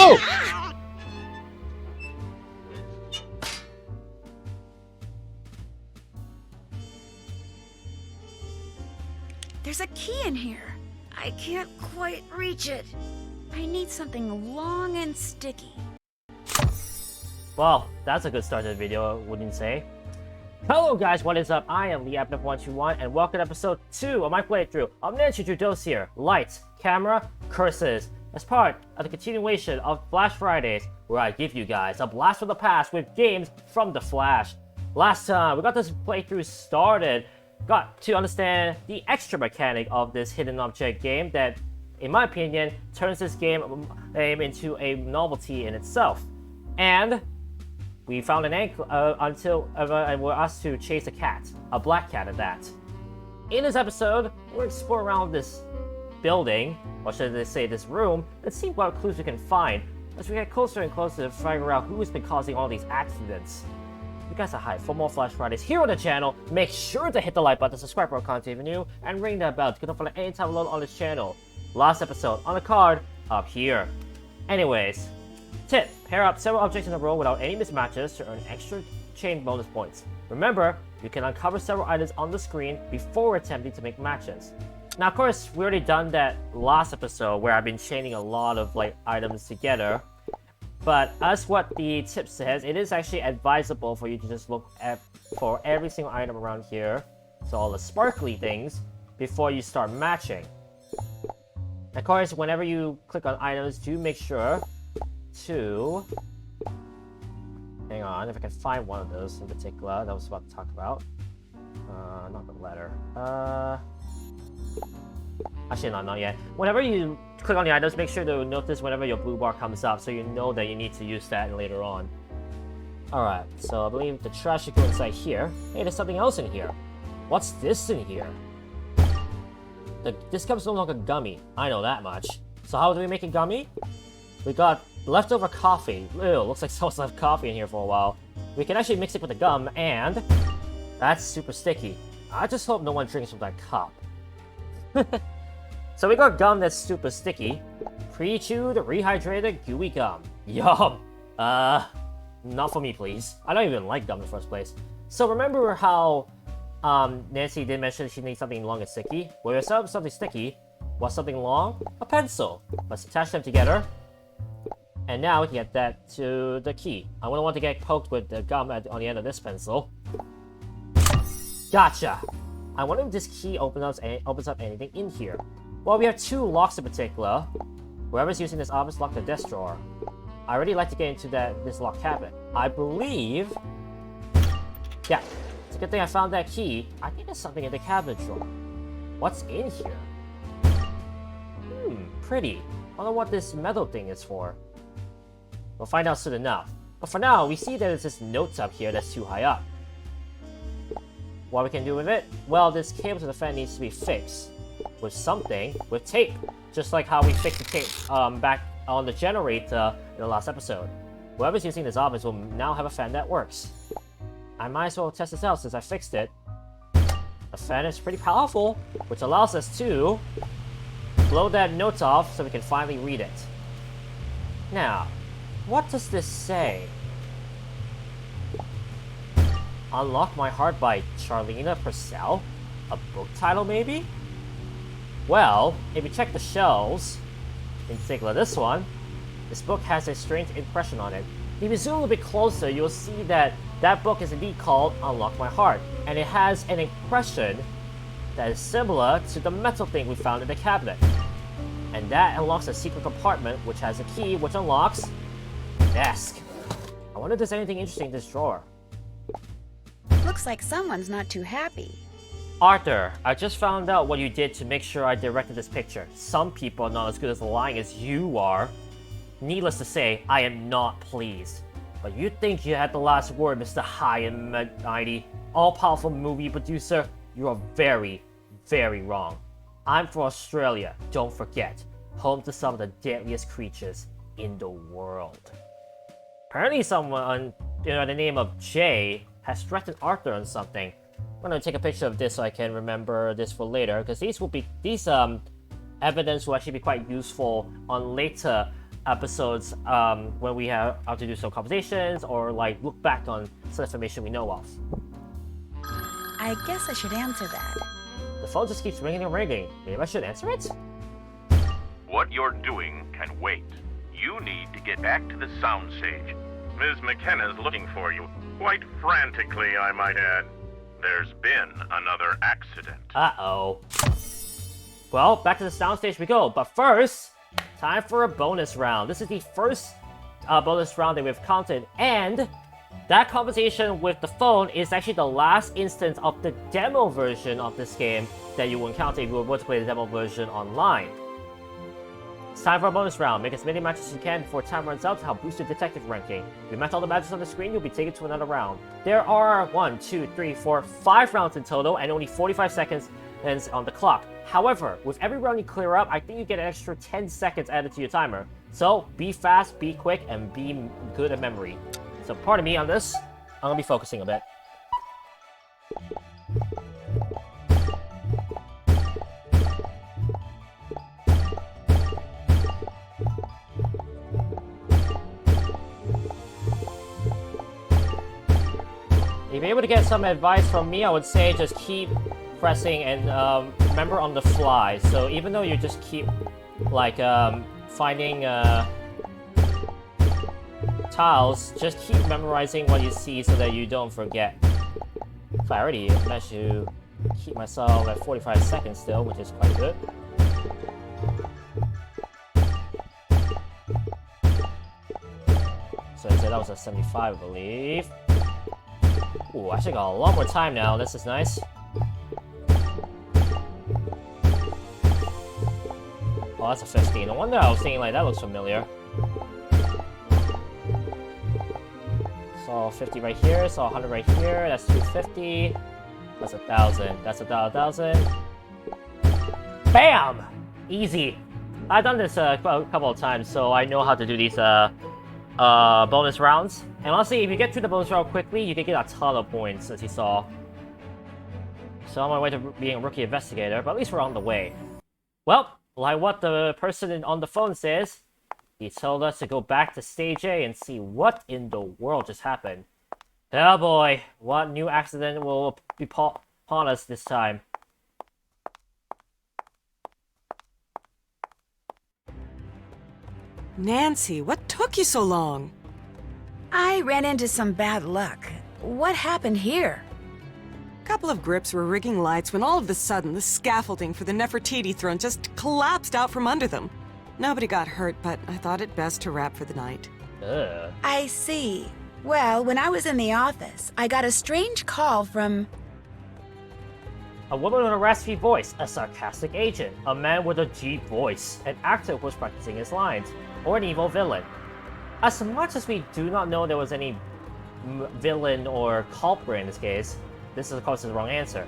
Oh! There's a key in here. I can't quite reach it. I need something long and sticky. Well, that's a good start to the video, wouldn't you say? Hello guys, what is up? I am LeeApnef121 and welcome to episode 2 of my playthrough of Ninja Dossier, Lights, Camera, Curses, as part of the continuation of Flash Fridays, where I give you guys a blast from the past with games from the Flash. Last time, we got this playthrough started, got to understand the extra mechanic of this hidden object game that, in my opinion, turns this game into a novelty in itself. And we found an ankle and we're asked to chase a cat, a black cat at that. In this episode, we'll explore around this building, or should I say this room, and see what clues we can find as we get closer and closer to figuring out who has been causing all these accidents. You guys are hyped for more Flash Fridays here on the channel. Make sure to hit the like button, subscribe for content if you're new, and ring that bell to get notified anytime we load on this channel. Last episode on the card up here. Anyways, tip: pair up several objects in a row without any mismatches to earn extra chain bonus points. Remember, you can uncover several items on the screen before attempting to make matches. Now, of course, we already done that last episode where I've been chaining a lot of items together. But as what the tip says, it is actually advisable for you to just look for every single item around here, so all the sparkly things, before you start matching. Of course, whenever you click on items, do make sure to... Hang on, if I can find one of those in particular that I was about to talk about. Not the letter. Actually, no, not yet. Whenever you click on the items, make sure to notice whenever your blue bar comes up so you know that you need to use that later on. Alright, so I believe the trash should go inside here. Hey, there's something else in here. What's this in here? This cup's no longer gummy. I know that much. So how do we make it gummy? We got leftover coffee. Ew, looks like someone's left coffee in here for a while. We can actually mix it with the gum, and that's super sticky. I just hope no one drinks from that cup. So we got gum that's super sticky. Pre-chewed, rehydrated, gooey gum. Yum! Not for me, please. I don't even like gum in the first place. So remember how Nancy did mention she needs something long and sticky? Well, we have something sticky. What's something long? A pencil. Let's attach them together. And now we can get that to the key. I wouldn't want to get poked with the gum on the end of this pencil. Gotcha! I wonder if this key opens up anything in here. Well, we have two locks in particular. Whoever's using this obviously lock the desk drawer. I already like to get into this locked cabinet. I believe... Yeah, it's a good thing I found that key. I think there's something in the cabinet drawer. What's in here? Pretty. I don't know what this metal thing is for. We'll find out soon enough. But for now, we see that there's this notes up here that's too high up. What we can do with it? Well, this cable to the fan needs to be fixed. With something, with tape. Just like how we fixed the tape back on the generator in the last episode. Whoever's using this office will now have a fan that works. I might as well test this out since I fixed it. The fan is pretty powerful, which allows us to blow that note off so we can finally read it. Now, what does this say? Unlock My Heart by Charlena Purcell? A book title, maybe? Well, if you check the shelves, in particular this one, this book has a strange impression on it. If you zoom a little bit closer, you'll see that that book is indeed called Unlock My Heart, and it has an impression that is similar to the metal thing we found in the cabinet. And that unlocks a secret compartment, which has a key which unlocks the desk. I wonder if there's anything interesting in this drawer. Looks like someone's not too happy. Arthur, I just found out what you did to make sure I directed this picture. Some people are not as good at lying as you are. Needless to say, I am not pleased. But you think you had the last word, Mr. High and Mighty, all-powerful movie producer? You are very, very wrong. I'm from Australia, don't forget. Home to some of the deadliest creatures in the world. Apparently someone, the name of Jay, has threatened Arthur on something. I'm gonna take a picture of this so I can remember this for later, because these evidence will actually be quite useful on later episodes when we have to do some conversations or like look back on some information we know of. I guess I should answer that. The phone just keeps ringing and ringing. Maybe I should answer it? What you're doing can wait. You need to get back to the soundstage. Ms. McKenna's looking for you. Quite frantically, I might add. There's been another accident. Uh-oh. Well, back to the soundstage we go. But first, time for a bonus round. This is the first bonus round that we've counted, and that conversation with the phone is actually the last instance of the demo version of this game that you will encounter if you were to play the demo version online. It's time for a bonus round. Make as many matches as you can before time runs out to help boost your detective ranking. If you match all the matches on the screen, you'll be taken to another round. There are 1, 2, 3, 4, 5 rounds in total, and only 45 seconds on the clock. However, with every round you clear up, I think you get an extra 10 seconds added to your timer. So be fast, be quick, and be good at memory. So pardon me on this, I'm gonna be focusing a bit. If you're able to get some advice from me, I would say just keep pressing and remember on the fly. So even though you just keep like finding tiles, just keep memorizing what you see so that you don't forget. So I already managed to keep myself at 45 seconds still, which is quite good. So I said that was a 75, I believe. Ooh, I actually got a lot more time now. This is nice. Oh, that's a 15. No wonder I was thinking like that looks familiar. Saw 50 right here, saw 100 right here, that's 250. That's 1,000. That's 1,000. BAM! Easy. I've done this a couple of times, so I know how to do these bonus rounds. And honestly, if you get through the bonus round quickly, you can get a ton of points, as you saw. So on my way to being a rookie investigator, but at least we're on the way. Well, like what the person on the phone says, he told us to go back to Stage A and see what in the world just happened. Oh boy, what new accident will be upon us this time? Nancy, what took you so long? I ran into some bad luck. What happened here? A couple of grips were rigging lights when all of a sudden the scaffolding for the Nefertiti throne just collapsed out from under them. Nobody got hurt, but I thought it best to wrap for the night. Ugh. I see. Well, when I was in the office, I got a strange call from... A woman with a raspy voice, a sarcastic agent, a man with a deep voice, an actor who was practicing his lines, or an evil villain. As much as we do not know there was any villain or culprit in this case, this is of course the wrong answer.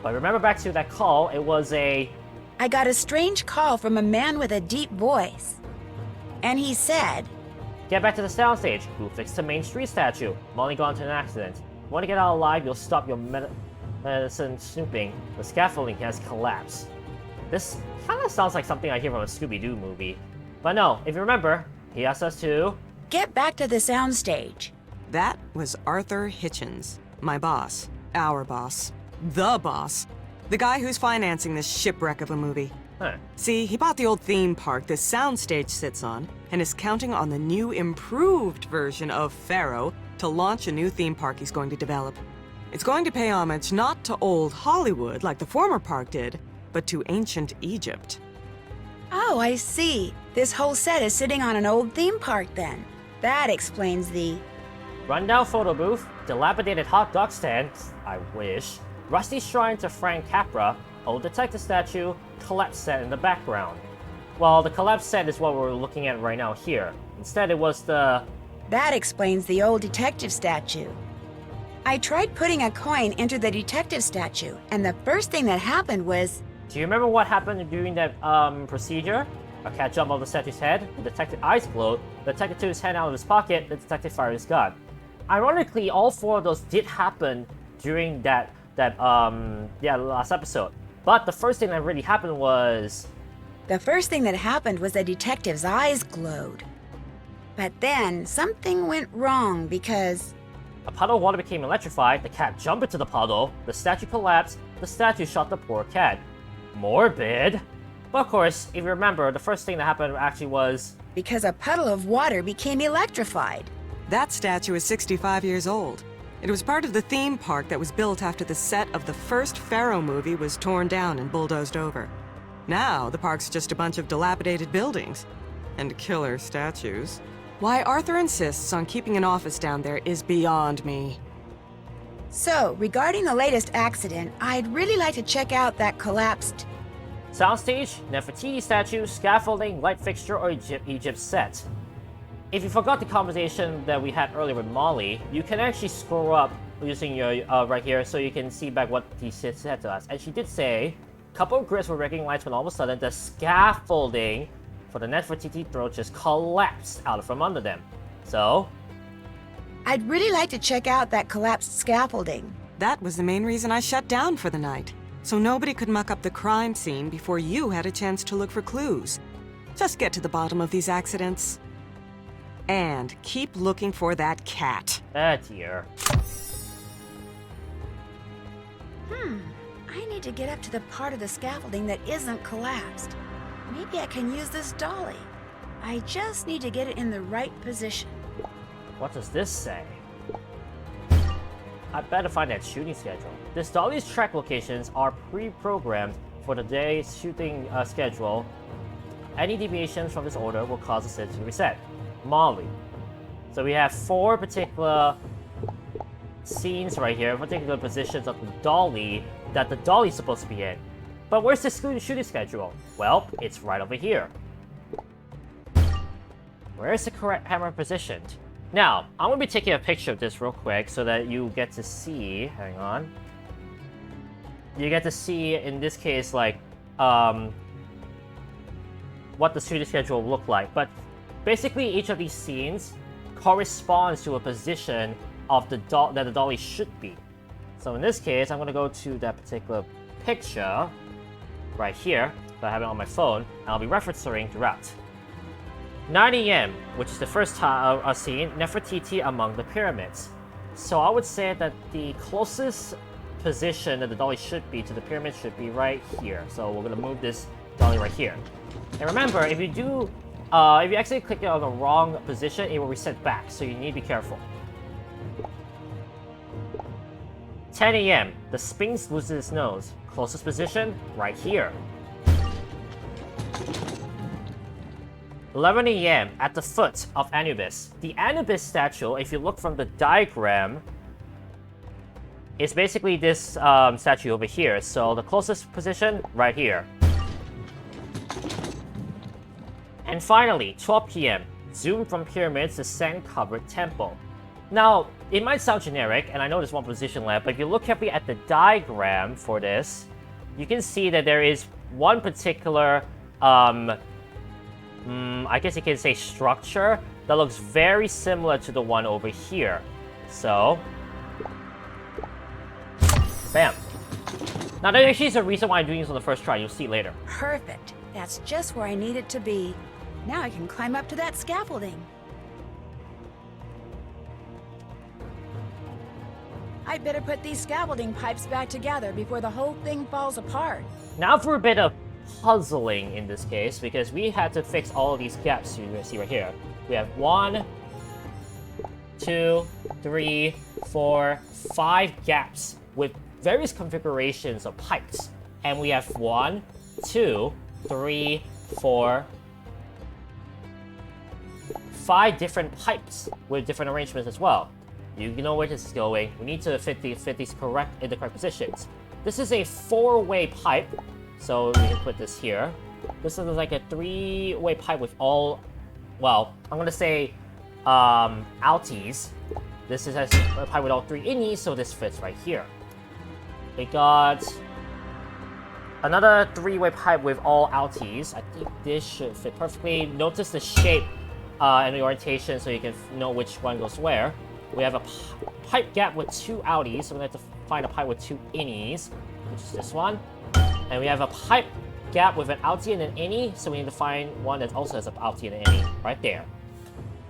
But remember back to that call, it was a... I got a strange call from a man with a deep voice. And he said... Get back to the soundstage. Who fixed the Main Street statue? Molly got into an accident. Want to get out alive, you'll stop your medicine snooping. The scaffolding has collapsed. This kind of sounds like something I hear from a Scooby-Doo movie. But no, if you remember, he asked us to... Get back to the soundstage. That was Arthur Hitchens, my boss, our boss, the boss, the guy who's financing this shipwreck of a movie. Huh. See, he bought the old theme park this soundstage sits on and is counting on the new improved version of Pharaoh to launch a new theme park he's going to develop. It's going to pay homage not to old Hollywood like the former park did, but to ancient Egypt. Oh, I see. This whole set is sitting on an old theme park then. That explains the... Rundown photo booth, dilapidated hot dog stand, I wish, rusty shrine to Frank Capra, old detective statue, collapse set in the background. Well, the collapse set is what we're looking at right now here. Instead, it was the... That explains the old detective statue. I tried putting a coin into the detective statue, and the first thing that happened was... Do you remember what happened during that procedure? A cat jumped on the statue's head, the detective's eyes glowed, the detective took his hand out of his pocket, the detective fired his gun. Ironically, all four of those did happen during that last episode. But the first thing that really happened was The first thing that happened was the detective's eyes glowed. But then something went wrong because... A puddle of water became electrified, the cat jumped into the puddle, the statue collapsed, the statue shot the poor cat. Morbid. But of course, if you remember, the first thing that happened actually was... Because a puddle of water became electrified. That statue is 65 years old. It was part of the theme park that was built after the set of the first Pharaoh movie was torn down and bulldozed over. Now, the park's just a bunch of dilapidated buildings. And killer statues. Why Arthur insists on keeping an office down there is beyond me. So, regarding the latest accident, I'd really like to check out that collapsed... Soundstage, Nefertiti statue, scaffolding, light fixture, or Egypt set. If you forgot the conversation that we had earlier with Molly, you can actually scroll up using your right here so you can see back what he said to us. And she did say, a couple of grids were recognized when all of a sudden the scaffolding for the Nefertiti throne just collapsed out from under them. So, I'd really like to check out that collapsed scaffolding. That was the main reason I shut down for the night. So nobody could muck up the crime scene before you had a chance to look for clues. Just get to the bottom of these accidents. And keep looking for that cat. ah dear. I need to get up to the part of the scaffolding that isn't collapsed. Maybe I can use this dolly. I just need to get it in the right position. What does this say? I better find that shooting schedule. This dolly's track locations are pre-programmed for the day's shooting schedule. Any deviations from this order will cause the set to reset. Molly. So we have 4 particular scenes right here, particular positions of the dolly that the dolly's supposed to be in. But where's the shooting schedule? Well, it's right over here. Where is the correct camera positioned? Now, I'm going to be taking a picture of this real quick so that you get to see, hang on. You get to see, in this case, like, what the shooting schedule will look like. But basically, each of these scenes corresponds to a position of the that the dolly should be. So in this case, I'm going to go to that particular picture right here. So I have it on my phone, and I'll be referencing throughout. 9 a.m., which is the first time I've seen Nefertiti among the pyramids. So I would say that the closest position that the dolly should be to the pyramid should be right here. So we're gonna move this dolly right here. And remember, if you actually click it on the wrong position, it will reset back. So you need to be careful. 10 a.m., the Sphinx loses its nose. Closest position, right here. 11 a.m. at the foot of Anubis. The Anubis statue, if you look from the diagram, is basically this statue over here. So the closest position, right here. And finally, 12 p.m. Zoom from pyramids to sand-covered temple. Now, it might sound generic, and I know there's one position left, but if you look carefully at the diagram for this, you can see that there is one particular I guess you can say structure that looks very similar to the one over here. So, bam. Now there actually is a reason why I'm doing this on the first try. You'll see later. Perfect. That's just where I need it to be. Now I can climb up to that scaffolding. I'd better put these scaffolding pipes back together before the whole thing falls apart. Now for a bit of puzzling in this case, because we had to fix all of these gaps you see right here. We have 1, 2, 3, 4, 5 gaps with various configurations of pipes. And we have 1, 2, 3, 4, 5 different pipes with different arrangements as well. You know where this is going. We need to fit these in the correct positions. This is a 4-way pipe, so we can put this here. This is like a 3-way pipe with all, well, I'm gonna say outies. This is a pipe with all 3 innies, so this fits right here. We got another 3-way pipe with all outies. I think this should fit perfectly. Notice the shape and the orientation so you can know which one goes where. We have a pipe gap with 2 outies, so we're going to have to find a pipe with 2 innies, which is this one. And we have a pipe gap with an outie and an innie, so we need to find one that also has an outie and an innie right there.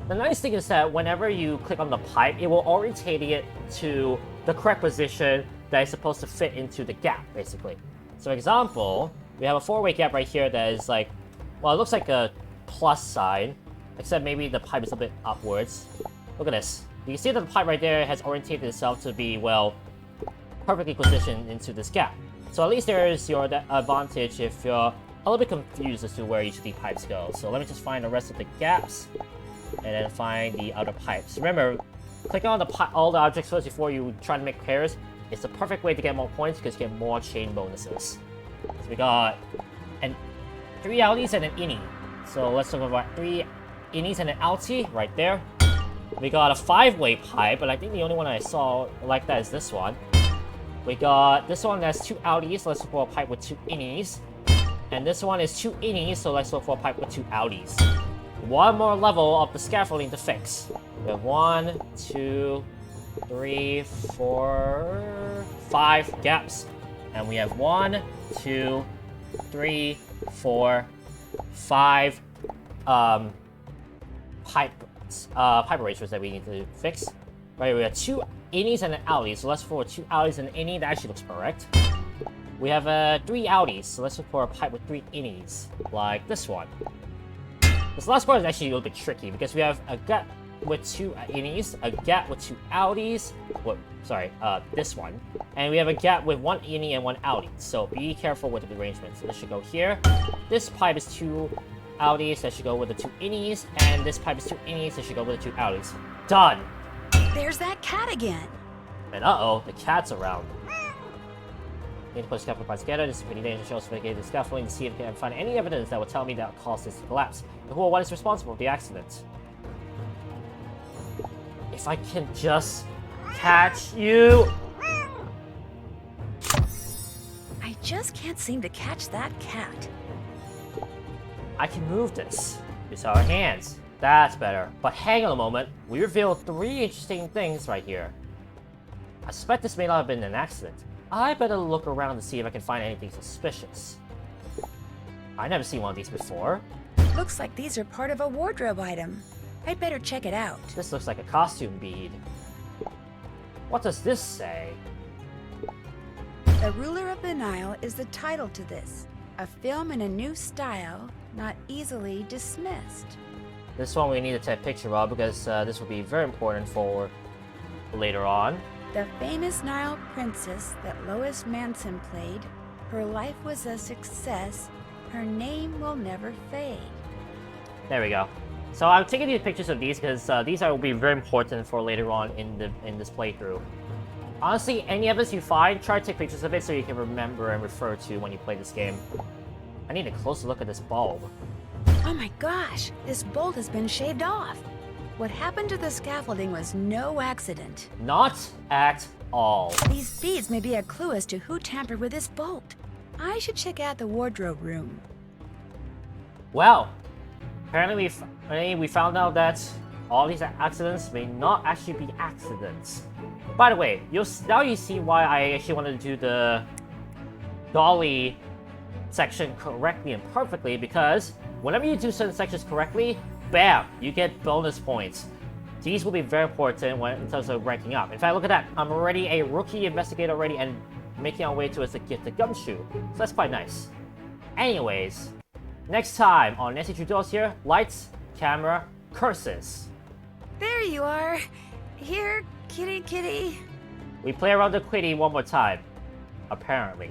The nice thing is that whenever you click on the pipe, it will orientate it to the correct position that is supposed to fit into the gap, basically. So example, we have a 4-way gap right here that is like, well, it looks like a plus sign, except maybe the pipe is a bit upwards. Look at this. You can see that the pipe right there has orientated itself to be, well, perfectly positioned into this gap. So at least there is your advantage if you're a little bit confused as to where each of the pipes go. So let me just find the rest of the gaps, and then find the other pipes. Remember, clicking on all the objects first before you try to make pairs is the perfect way to get more points because you get more chain bonuses. So we got 3 outies and an innie. So let's talk about 3 innies and an outie right there. We got a 5-way pipe, but I think the only one I saw like that is this one. We got this one that's 2 outies, so let's look for a pipe with 2 innies. And this one is 2 innies, so let's look for a pipe with 2 outies. One more level of the scaffolding to fix. We have 1, 2, 3, 4, 5 gaps. And we have 1, 2, 3, 4, 5 pipe erasers that we need to fix. Right, we have 2 innies and an outie, so let's look for 2 outies and an innie. That actually looks correct. We have 3 outies, so let's look for a pipe with 3 innies, like this one. This last part is actually a little bit tricky because we have a gap with 2 innies, a gap with 2 outies, this one, and we have a gap with 1 innie and 1 outie. So be careful with the arrangement. So this should go here. This pipe is 2 outies, that should go with the 2 innies, and this pipe is 2 innies, that should go with the 2 outies. Done. There's that cat again. And uh-oh, the cat's around. Need to put scaffolding parts together. This is pretty dangerous. Show us the scaffolding to see if we can find any evidence that will tell me that caused this to collapse. And who or what is responsible for the accident? If I can just catch you! I just can't seem to catch that cat. I can move this. Use our hands. That's better. But hang on a moment. We revealed 3 interesting things right here. I suspect this may not have been an accident. I better look around to see if I can find anything suspicious. I've never seen one of these before. Looks like these are part of a wardrobe item. I'd better check it out. This looks like a costume bead. What does this say? The Ruler of the Nile is the title to this. A film in a new style, not easily dismissed. This one we need to take a picture of because this will be very important for later on. The famous Nile princess that Lois Manson played, her life was a success, her name will never fade. There we go. So I'm taking these pictures of these because these will be very important for later on in this playthrough. Honestly, any evidence you find, try to take pictures of it so you can remember and refer to when you play this game. I need a closer look at this bulb. Oh my gosh, this bolt has been shaved off. What happened to the scaffolding was no accident. Not at all. These beads may be a clue as to who tampered with this bolt. I should check out the wardrobe room. Well, apparently we found out that all these accidents may not actually be accidents. By the way, now you see why I actually wanted to do the dolly section correctly and perfectly, because whenever you do certain sections correctly, bam, you get bonus points. These will be very important in terms of ranking up. In fact, look at that. I'm already a rookie investigator already and making our way towards the gift of gumshoe. So that's quite nice. Anyways, next time on Nancy Drew Dossier, lights, camera, curses. There you are. Here, kitty kitty. We play around the quitty one more time. Apparently.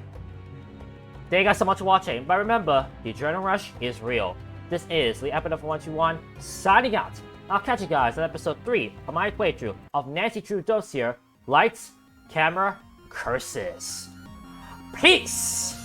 Thank you guys so much for watching, but remember, the adrenaline rush is real. This is the Episode 121 signing out. I'll catch you guys on episode 3 of my playthrough of Nancy Drew Dossier, Lights, Camera, Curses. Peace!